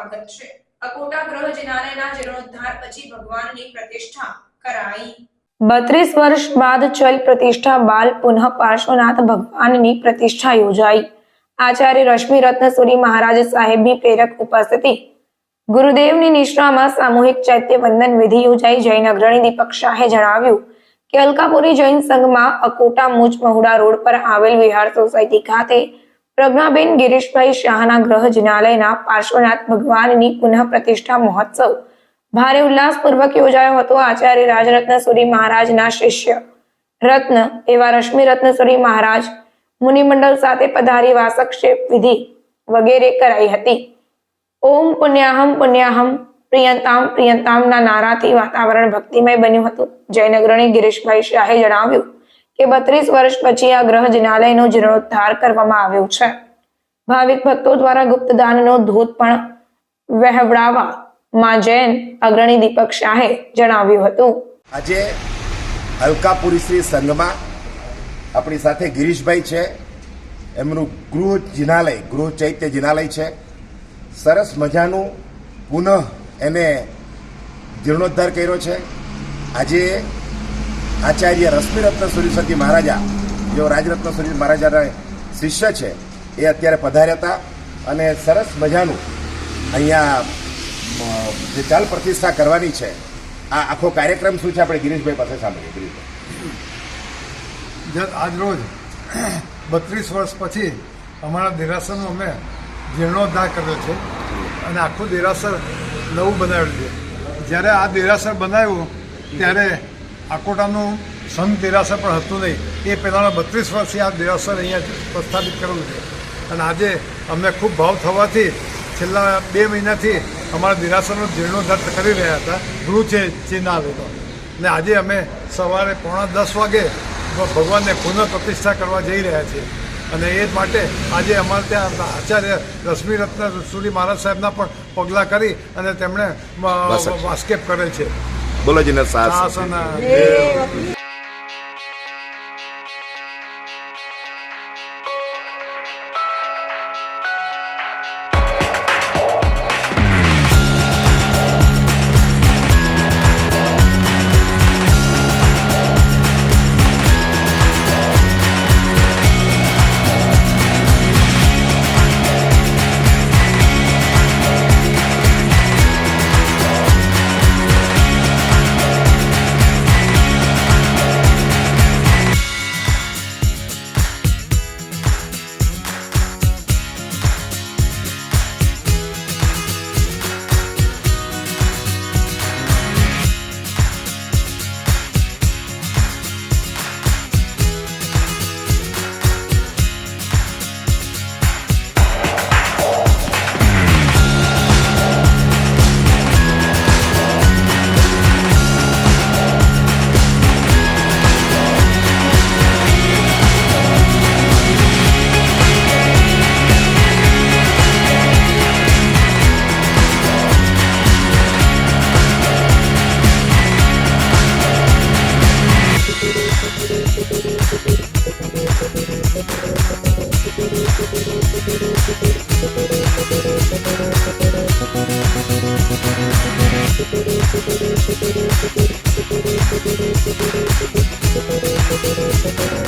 સ્વાગત છે। અકોટા ગ્રહ જિનાલયના જીર્ણોદ્ધાર પછી ભગવાનની પ્રતિષ્ઠા કરાઈ। 32 વર્ષ બાદ ચલ પ્રતિષ્ઠા બાલ પુનઃ પાર્શ્વનાથ ભગવાનની પ્રતિષ્ઠા યોજાઈ। આચાર્ય રશ્મિ રત્નસુરી મહારાજ સાહેબની પ્રેરક ઉપસ્થિતિ ગુરુદેવની નિશ્રામાં સામૂહિક ચૈત્ય વંદન વિધિ યોજાઈ। જૈન અગ્રણી દીપક શાહે જણાવ્યું કે અલકાપુરી જૈન સંઘમાં અકોટા મુજ મહુડા રોડ પર આવેલ વિહાર સોસાયટી ખાતે પ્રજ્ઞાબેન ગિરીશભાઈ શાહના ગ્રહ જિનાલયના પાર્શ્વનાથ ભગવાનની પુનઃ પ્રતિષ્ઠા મહોત્સવ ભારે ઉલ્લાસપૂર્વક યોજાયો હતો। આચાર્ય રાજરત્નસુરી મહારાજના શિષ્ય રત્ન એવા રશ્મિ રત્નસુરી મહારાજ મુનિમંડળ સાથે પધારી વાસક્ષેપ વિધિ વગેરે કરાઈ હતી। ઓમ પુણ્યાહમ પુણ્યાહમ પ્રિયંતામ પ્રિયંતામના નારાથી વાતાવરણ ભક્તિમય બન્યું હતું। જૈન અગ્રણી ગિરીશભાઈ શાહે જણાવ્યું કે 32 વર્ષ પછી આ ગ્રહ જિનાલયનો જીર્ણોદ્ધાર કરવામાં આવ્યો છે। ભાવિક ભક્તો દ્વારા ગુપ્તદાનનો ધોધ પણ વહેવડાવવા માં જૈન અગ્રણી દીપક શાહે જણાવ્યું હતું। આજે અલકાપુરી શ્રી સંઘમાં આપણી સાથે ગિરીશભાઈ છે, એમનું ગૃહ ચૈત્ય જિનાલય છે। સરસ મજાનું પુનઃ એને જીર્ણોદ્ધાર કર્યો છે। આજે આચાર્ય રશ્મિ રત્નસુરી સતી મહારાજા, જેઓ રાજરત્નસુરી મહારાજાના શિષ્ય છે, એ અત્યારે પધાર્યા હતા અને સરસ મજાનું અહીંયા જે ચાલ પ્રતિષ્ઠા કરવાની છે, આ આખો કાર્યક્રમ શું છે આપણે ગિરીશભાઈ પાસે સાંભળીએ। ગિરીશભાઈ, આજરોજ 32 વર્ષ પછી અમારા દેરાસરનો અમે જીર્ણોદ્ધાર કર્યો છે અને આખું દેરાસર નવું બનાવ્યું છે। જ્યારે આ દેરાસર બનાવ્યું ત્યારે આકોટાનું સંઘ દેરાસર પણ હતું નહીં, એ પહેલાંના 32 વર્ષથી આ દેરાસર અહીંયા પ્રસ્થાપિત કરેલું છે અને આજે અમને ખૂબ ભાવ થવાથી છેલ્લા 2 મહિનાથી અમારા દેરાસરનો જીર્ણોદ્ધાર કરી રહ્યા હતા ગૃહ છે ચિનાલયનો, અને આજે અમે સવારે 9:45 વાગે ભગવાનને પુનઃ પ્રતિષ્ઠા કરવા જઈ રહ્યા છીએ અને એ જ માટે આજે અમારે ત્યાં આચાર્ય રશ્મિ રત્નસુરી મહારાજ સાહેબના પણ પગલાં કરી અને તેમણે વાસ્કેપ કરે છે। બોલો જીને સાસ।